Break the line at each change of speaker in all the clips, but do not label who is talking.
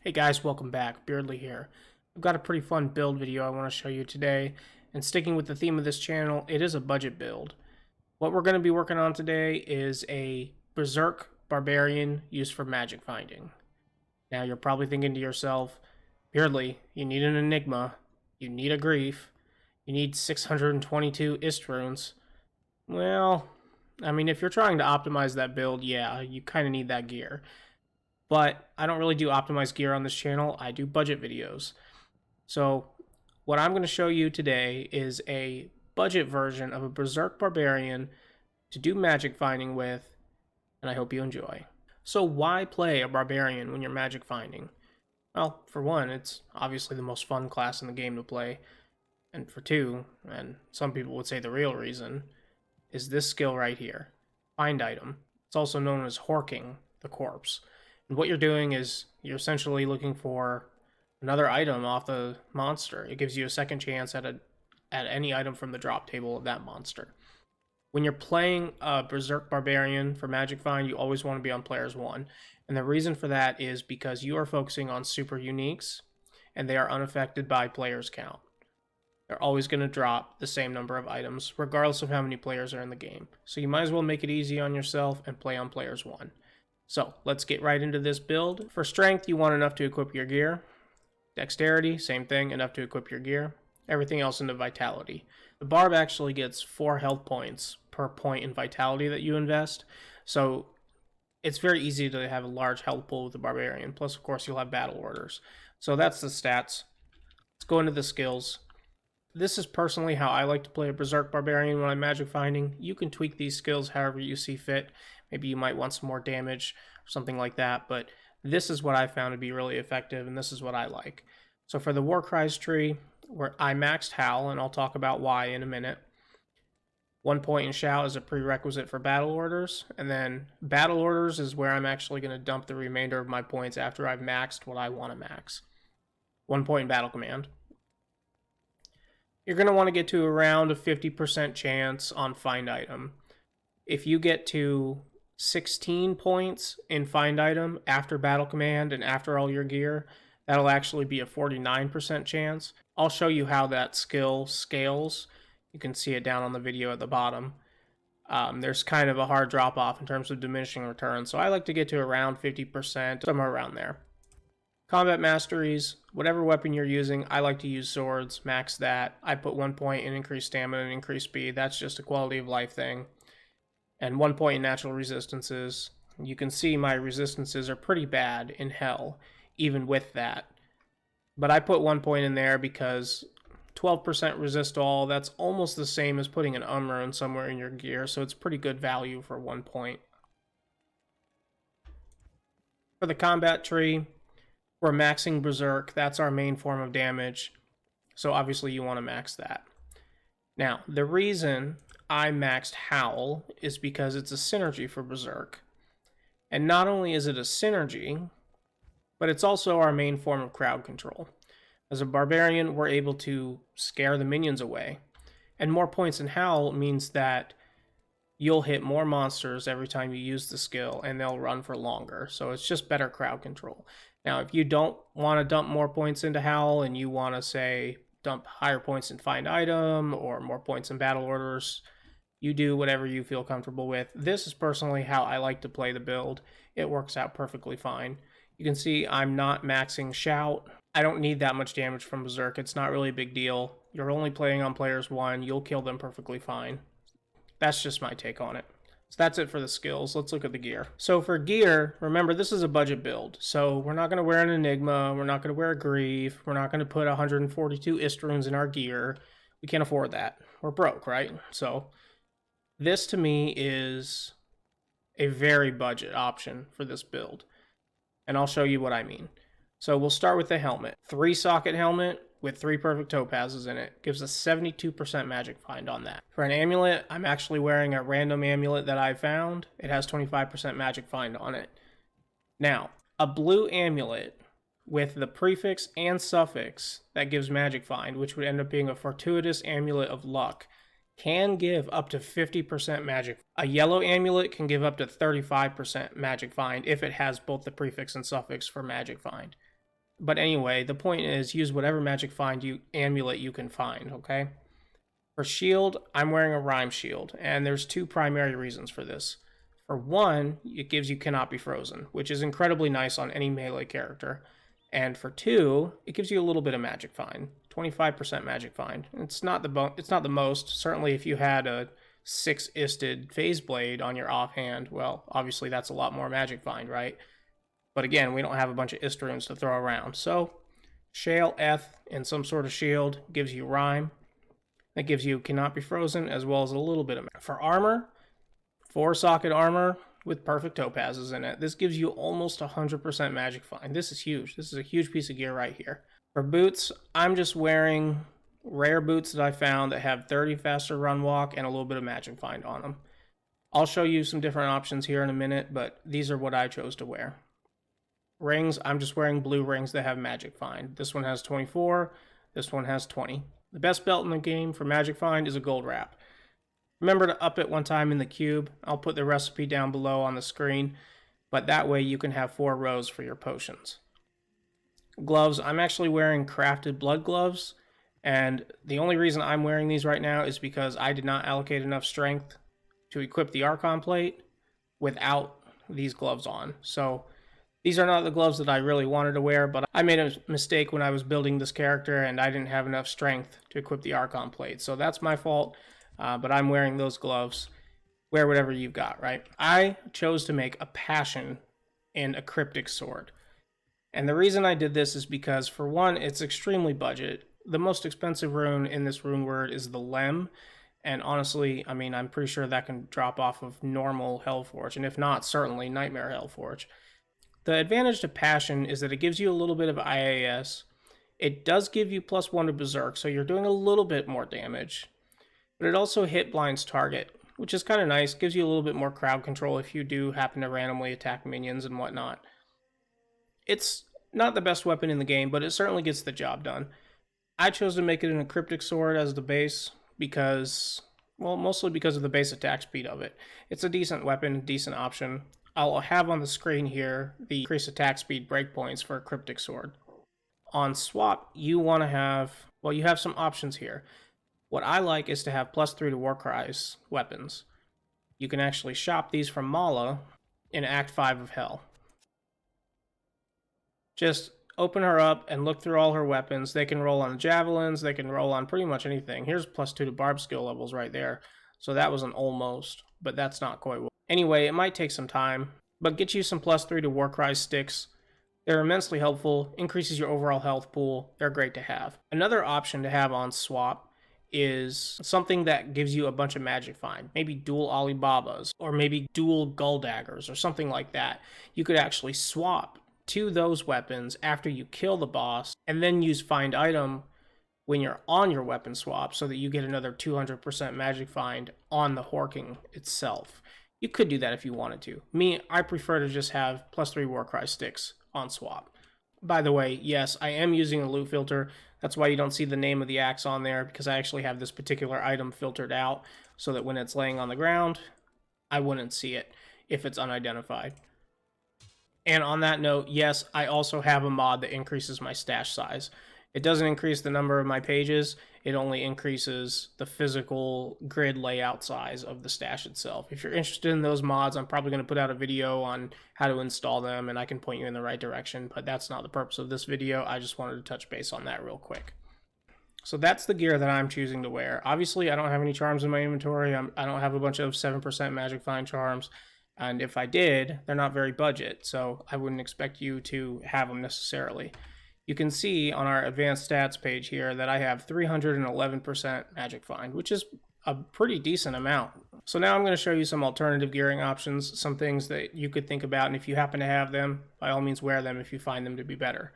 Hey guys, welcome back. Beardly here. I've got a pretty fun build video I want to show you today, and sticking with the theme of this channel, it is a budget build. What we're going to be working on today is a Berserk Barbarian used for magic finding. Now you're probably thinking to yourself, Beardly, you need an Enigma, you need a Grief, you need 622 Ist runes. Well, I mean, if you're trying to optimize that build, yeah, you kind of need that gear. But I don't really do optimized gear on this channel. I do budget videos. So what I'm going to show you today is a budget version of a Berserk Barbarian to do magic finding with, and I hope you enjoy. So why play a Barbarian when you're magic finding? Well, for one, it's obviously the most fun class in the game to play. And for two, and some people would say the real reason, is this skill right here. Find item. It's also known as horking the corpse. And what you're doing is you're essentially looking for another item off the monster. It gives you a second chance at any item from the drop table of that monster. When you're playing a Berserk Barbarian for Magic Find, you always want to be on players 1. And the reason for that is because you are focusing on super uniques, and they are unaffected by players count. They're always going to drop the same number of items, regardless of how many players are in the game. So you might as well make it easy on yourself and play on players 1. So let's get right into this build. For strength, you want enough to equip your gear. Dexterity, same thing, enough to equip your gear. Everything else into vitality. The barb actually gets 4 health points per point in vitality that you invest. So it's very easy to have a large health pool with the barbarian. Plus, of course, you'll have battle orders. So that's the stats. Let's go into the skills. This is personally how I like to play a Berserk Barbarian when I'm magic finding. You can tweak these skills however you see fit. Maybe you might want some more damage or something like that, but this is what I found to be really effective, and this is what I like. So for the War Cries tree, where I maxed Howl, and I'll talk about why in a minute. 1 point in Shout is a prerequisite for battle orders, and then battle orders is where I'm actually going to dump the remainder of my points after I've maxed what I want to max. 1 point in battle command. You're going to want to get to around a 50% chance on find item. If you get to 16 points in find item after battle command and after all your gear, that'll actually be a 49% chance. I'll show you how that skill scales. You can see it down on the video at the bottom. There's kind of a hard drop off in terms of diminishing returns, so I like to get to around 50%, somewhere around there. Combat masteries, whatever weapon you're using, I like to use swords, max that. I put 1 point in increased stamina and increased speed. That's just a quality of life thing. And 1 point in natural resistances. You can see my resistances are pretty bad in Hell, even with that. But I put 1 point in there because 12% resist all, that's almost the same as putting an Umrune somewhere in your gear, so it's pretty good value for 1 point. For the combat tree, we're maxing Berserk. That's our main form of damage, so obviously you want to max that. Now, the reason I maxed Howl is because it's a synergy for Berserk. And not only is it a synergy, but it's also our main form of crowd control. As a barbarian, we're able to scare the minions away. And more points in Howl means that you'll hit more monsters every time you use the skill, and they'll run for longer. So it's just better crowd control. Now, if you don't want to dump more points into Howl, and you want to, say, dump higher points in find item, or more points in battle orders, you do whatever you feel comfortable with. This is personally how I like to play the build. It works out perfectly fine. You can see I'm not maxing Shout. I don't need that much damage from Berserk. It's not really a big deal. You're only playing on players 1. You'll kill them perfectly fine. That's just my take on it. So that's it for the skills. Let's look at the gear. So for gear, remember this is a budget build. So we're not going to wear an Enigma. We're not going to wear a Grief. We're not going to put 142 Ist runes in our gear. We can't afford that. We're broke, right? So this to me is a very budget option for this build. And I'll show you what I mean. So we'll start with the helmet. 3-socket helmet with 3 perfect topazes in it. Gives us 72% magic find on that. For an amulet, I'm actually wearing a random amulet that I found. It has 25% magic find on it. Now, a blue amulet with the prefix and suffix that gives magic find, which would end up being a fortuitous amulet of luck, can give up to 50% magic. A yellow amulet can give up to 35% magic find if it has both the prefix and suffix for magic find. But anyway, the point is use whatever magic amulet you can find, okay? For shield, I'm wearing a rhyme shield, and there's two primary reasons for this. For one, it gives you cannot be frozen, which is incredibly nice on any melee character. And for two, it gives you a little bit of magic find, 25% magic find. It's not the most. Certainly, if you had a 6-isted phase blade on your offhand, well, obviously that's a lot more magic find, right? But again, we don't have a bunch of ist runes to throw around. So, Shale, Eth, and some sort of shield gives you rhyme. That gives you cannot be frozen, as well as a little bit of. For armor, 4-socket armor with perfect topazes in it. This gives you almost 100% magic find. This is huge. This is a huge piece of gear right here. For boots, I'm just wearing rare boots that I found that have 30 faster run walk and a little bit of magic find on them. I'll show you some different options here in a minute, but these are what I chose to wear. Rings, I'm just wearing blue rings that have magic find. This one has 24, this one has 20. The best belt in the game for magic find is a gold wrap. Remember to up it one time in the cube. I'll put the recipe down below on the screen, but that way you can have 4 rows for your potions. Gloves, I'm actually wearing crafted blood gloves, and the only reason I'm wearing these right now is because I did not allocate enough strength to equip the Archon plate without these gloves on. So these are not the gloves that I really wanted to wear, but I made a mistake when I was building this character and I didn't have enough strength to equip the Archon plate. So that's my fault, but I'm wearing those gloves. Wear whatever you've got, right? I chose to make a passion in a cryptic sword. And the reason I did this is because, for one, it's extremely budget. The most expensive rune in this rune word is the Lem. And honestly, I mean, I'm pretty sure that can drop off of normal Hellforge. And if not, certainly Nightmare Hellforge. The advantage to Passion is that it gives you a little bit of IAS. It does give you +1 to Berserk, so you're doing a little bit more damage. But it also hit blinds target, which is kind of nice. Gives you a little bit more crowd control if you do happen to randomly attack minions and whatnot. It's not the best weapon in the game, but it certainly gets the job done. I chose to make it an cryptic sword as the base because, well, mostly because of the base attack speed of it. It's a decent weapon, decent option. I'll have on the screen here the increased attack speed breakpoints for a cryptic sword. On swap, you want to have, well, you have some options here. What I like is to have +3 to Warcry's weapons. You can actually shop these from Mala in Act 5 of Hell. Just open her up and look through all her weapons. They can roll on javelins, they can roll on pretty much anything. Here's +2 to Barb skill levels right there. So that was an almost, but that's not quite well. Anyway, it might take some time, but get you some +3 to Warcry sticks. They're immensely helpful, increases your overall health pool. They're great to have. Another option to have on swap is something that gives you a bunch of magic find. Maybe dual Alibabas, or maybe dual Gull Daggers, or something like that. You could actually swap to those weapons after you kill the boss, and then use find item when you're on your weapon swap so that you get another 200% magic find on the Horking itself. You could do that if you wanted to. Me, I prefer to just have +3 Warcry sticks on swap. By the way, yes, I am using a loot filter. That's why you don't see the name of the axe on there, because I actually have this particular item filtered out so that when it's laying on the ground, I wouldn't see it if it's unidentified. And on that note, yes, I also have a mod that increases my stash size. It doesn't increase the number of my pages, it only increases the physical grid layout size of the stash itself. If you're interested in those mods, I'm probably going to put out a video on how to install them, and I can point you in the right direction, but that's not the purpose of this video. I just wanted to touch base on that real quick. So that's the gear that I'm choosing to wear. Obviously, I don't have any charms in my inventory. I don't have a bunch of 7% magic find charms. And if I did, they're not very budget, so I wouldn't expect you to have them necessarily. You can see on our advanced stats page here that I have 311% magic find, which is a pretty decent amount. So now I'm going to show you some alternative gearing options, some things that you could think about, and if you happen to have them, by all means wear them if you find them to be better.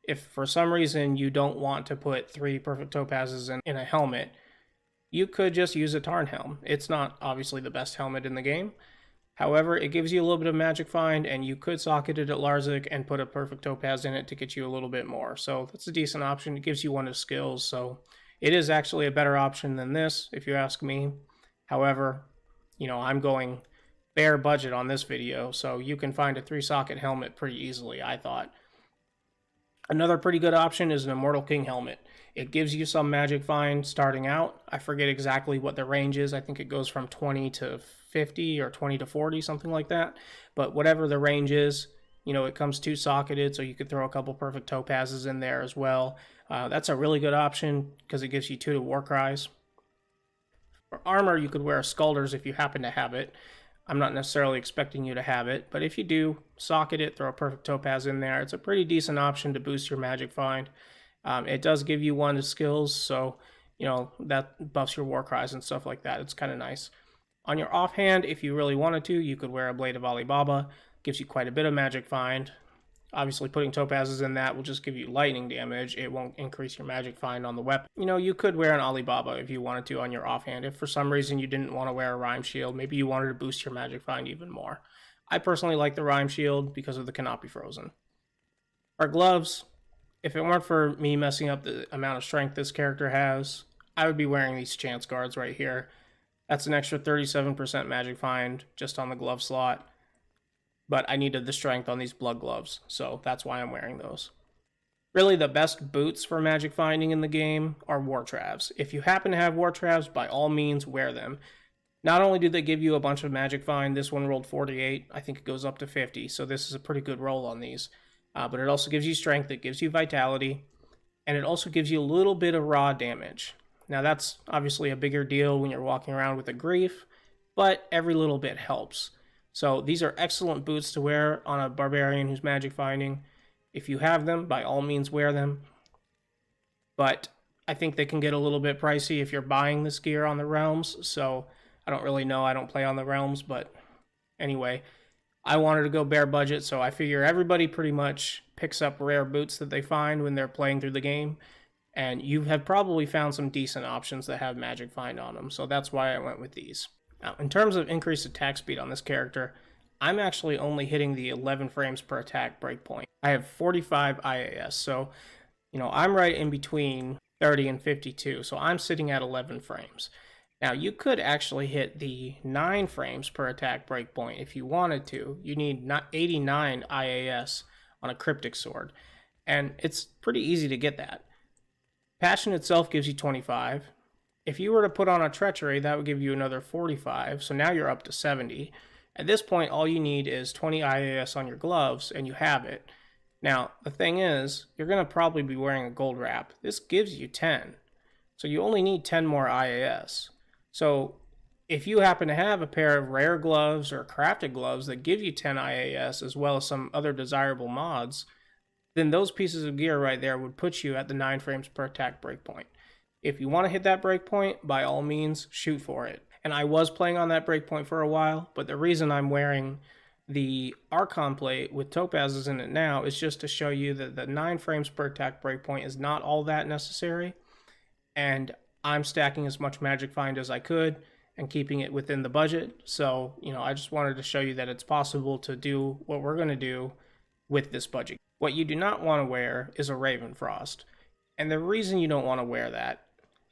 If for some reason you don't want to put 3 perfect topazes in a helmet, you could just use a Tarn helm. It's not obviously the best helmet in the game. However, it gives you a little bit of magic find, and you could socket it at Larzik and put a perfect topaz in it to get you a little bit more. So that's a decent option. It gives you one of skills, so it is actually a better option than this, if you ask me. However, you know, I'm going bare budget on this video, so you can find a 3-socket helmet pretty easily, I thought. Another pretty good option is an Immortal King helmet. It gives you some magic find starting out. I forget exactly what the range is. I think it goes from 20 to 50 or 20 to 40, something like that. But whatever the range is, you know, it comes two-socketed, so you could throw a couple perfect topazes in there as well. That's a really good option because it gives you 2 to war cries. For armor, you could wear a Scalders if you happen to have it. I'm not necessarily expecting you to have it, but if you do, socket it, throw a perfect topaz in there. It's a pretty decent option to boost your magic find. It does give you 1 to skills, so you know that buffs your war cries and stuff like that. It's kind of nice. On your offhand, if you really wanted to, you could wear a Blade of Alibaba. Gives you quite a bit of magic find. Obviously, putting topazes in that will just give you lightning damage. It won't increase your magic find on the weapon. You know, you could wear an Alibaba if you wanted to on your offhand. If for some reason you didn't want to wear a Rhyme Shield, maybe you wanted to boost your magic find even more. I personally like the Rhyme Shield because of the Cannot Be Frozen. Our gloves, if it weren't for me messing up the amount of strength this character has, I would be wearing these Chance Guards right here. That's an extra 37% magic find just on the glove slot. But I needed the strength on these blood gloves, so that's why I'm wearing those. Really, the best boots for magic finding in the game are War Travs. If you happen to have War Travs, by all means, wear them. Not only do they give you a bunch of magic find, this one rolled 48, I think it goes up to 50, so this is a pretty good roll on these. But it also gives you strength, it gives you vitality, and it also gives you a little bit of raw damage. Now that's obviously a bigger deal when you're walking around with a grief, but every little bit helps. So these are excellent boots to wear on a barbarian who's magic finding. If you have them, by all means wear them. But I think they can get a little bit pricey if you're buying this gear on the realms. So I don't really know. I don't play on the realms, but anyway, I wanted to go bare budget. So I figure everybody pretty much picks up rare boots that they find when they're playing through the game. And you have probably found some decent options that have magic find on them. So that's why I went with these. Now, in terms of increased attack speed on this character, I'm actually only hitting the 11 frames per attack breakpoint. I have 45 IAS, so, you know, I'm right in between 30 and 52, so I'm sitting at 11 frames. Now, you could actually hit the 9 frames per attack breakpoint if you wanted to. You need 89 IAS on a Cryptic Sword, and it's pretty easy to get that. Passion itself gives you 25. If you were to put on a Treachery, that would give you another 45, so now you're up to 70. At this point, all you need is 20 IAS on your gloves, and you have it. Now, the thing is, you're going to probably be wearing a gold wrap. This gives you 10, so you only need 10 more IAS. So if you happen to have a pair of rare gloves or crafted gloves that give you 10 IAS, as well as some other desirable mods, then those pieces of gear right there would put you at the 9 frames per attack breakpoint. If you want to hit that breakpoint, by all means, shoot for it. And I was playing on that breakpoint for a while, but the reason I'm wearing the Archon plate with topazes in it now is just to show you that the 9 frames per attack breakpoint is not all that necessary. And I'm stacking as much magic find as I could and keeping it within the budget. So, you know, I just wanted to show you that it's possible to do what we're going to do with this budget. What you do not want to wear is a Raven Frost. And the reason you don't want to wear that,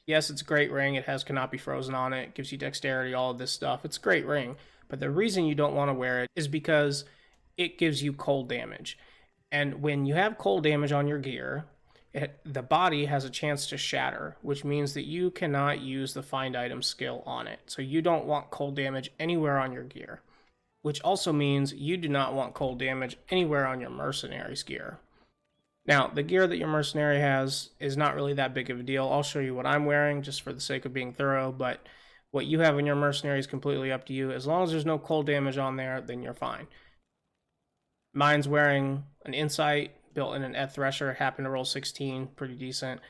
yes, it's a great ring. It has Cannot Be Frozen on it. It gives you dexterity, all of this stuff. It's a great ring. But the reason you don't want to wear it is because it gives you cold damage. And when you have cold damage on your gear, the body has a chance to shatter, which means that you cannot use the Find Item skill on it. So you don't want cold damage anywhere on your gear. Which also means you do not want cold damage anywhere on your Mercenary's gear. Now, the gear that your Mercenary has is not really that big of a deal. I'll show you what I'm wearing just for the sake of being thorough, but what you have in your Mercenary is completely up to you. As long as there's no cold damage on there, then you're fine. Mine's wearing an Insight built in an Eth Thresher, happened to roll 16, pretty decent.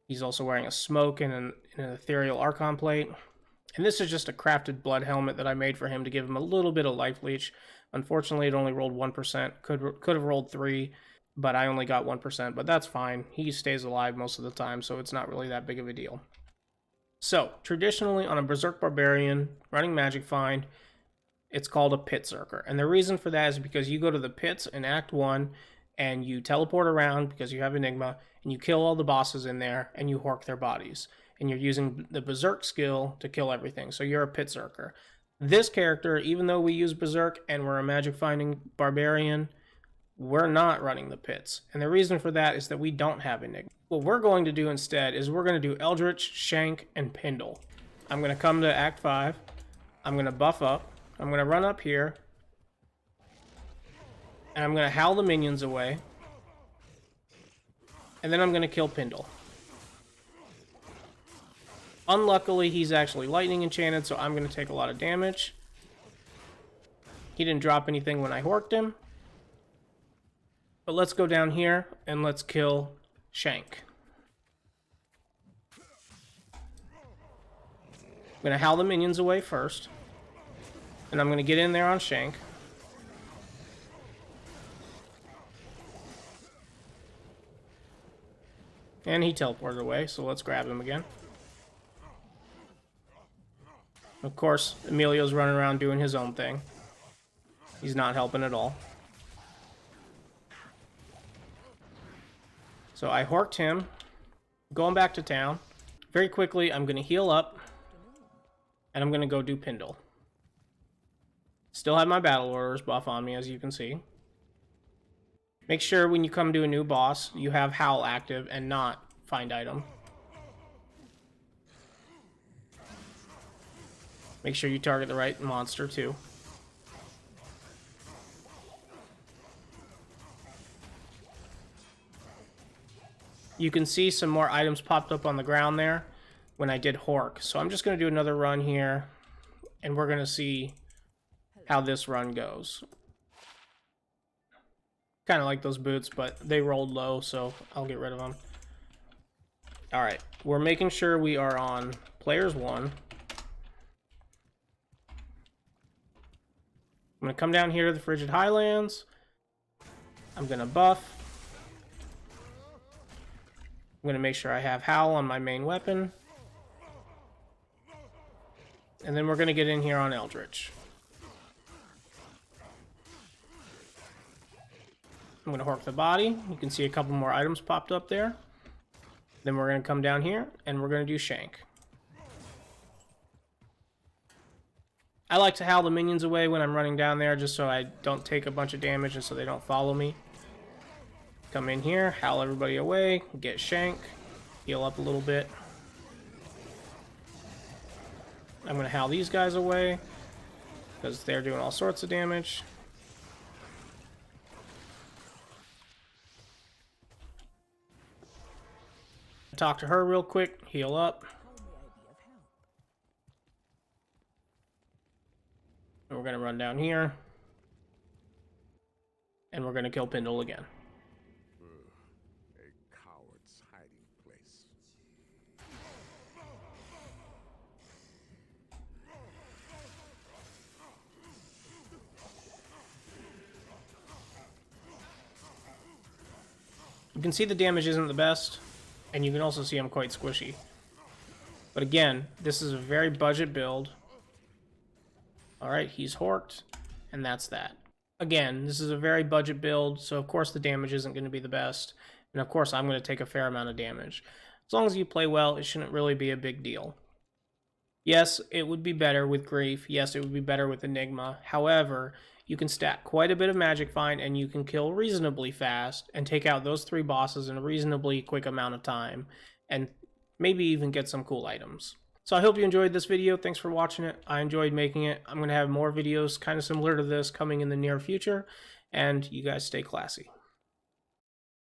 He's also wearing a Smoke and an Ethereal Archon plate. And this is just a crafted blood helmet that I made for him to give him a little bit of life leech. Unfortunately, it only rolled 1%. Could have rolled 3%. But I only got 1%, but that's fine. He stays alive most of the time, so it's not really that big of a deal. So, traditionally on a Berserk Barbarian running Magic Find, it's called a PitZerker. And the reason for that is because you go to the pits in Act 1, and you teleport around because you have Enigma, and you kill all the bosses in there, and you hork their bodies. And you're using the Berserk skill to kill everything, so you're a PitZerker. This character, even though we use Berserk and we're a Magic Finding Barbarian, we're not running the pits. And the reason for that is that we don't have Enigma. What we're going to do instead is we're going to do Eldritch, Shank, and Pindle. I'm going to come to Act 5. I'm going to buff up. I'm going to run up here. And I'm going to howl the minions away. And then I'm going to kill Pindle. Unluckily, he's actually lightning enchanted, so I'm going to take a lot of damage. He didn't drop anything when I horked him. But let's go down here and let's kill Shank. I'm going to howl the minions away first. And I'm going to get in there on Shank. And he teleported away, so let's grab him again. Of course, Emilio's running around doing his own thing. He's not helping at all. So I horked him. Going back to town. Very quickly, I'm going to heal up. And I'm going to go do Pindle. Still have my battle orders buff on me, as you can see. Make sure when you come to a new boss, you have Howl active and not Find Item. Make sure you target the right monster, too. You can see some more items popped up on the ground there when I did Hork. So I'm just going to do another run here, and we're going to see how this run goes. Kind of like those boots, but they rolled low, so I'll get rid of them. Alright, we're making sure we are on Players 1. I'm going to come down here to the Frigid Highlands. I'm going to buff. I'm going to make sure I have Howl on my main weapon. And then we're going to get in here on Eldritch. I'm going to hork the body. You can see a couple more items popped up there. Then we're going to come down here and we're going to do Shank. I like to howl the minions away when I'm running down there just so I don't take a bunch of damage and so they don't follow me. Come in here, howl everybody away, get Shank, heal up a little bit. I'm going to howl these guys away because they're doing all sorts of damage. Talk to her real quick, heal up. And we're going to run down here. And we're going to kill Pindle again.
A coward's hiding place.
You can see the damage isn't the best. And you can also see I'm quite squishy. But again, this is a very budget build. Alright, he's horked. And that's that. Again, this is a very budget build, so of course the damage isn't going to be the best. And of course I'm going to take a fair amount of damage. As long as you play well, it shouldn't really be a big deal. Yes, it would be better with Grief. Yes, it would be better with Enigma. However, you can stack quite a bit of Magic Find and you can kill reasonably fast and take out those 3 bosses in a reasonably quick amount of time and maybe even get some cool items. So I hope you enjoyed this video. Thanks for watching it. I enjoyed making it. I'm going to have more videos kind of similar to this coming in the near future, and you guys stay classy.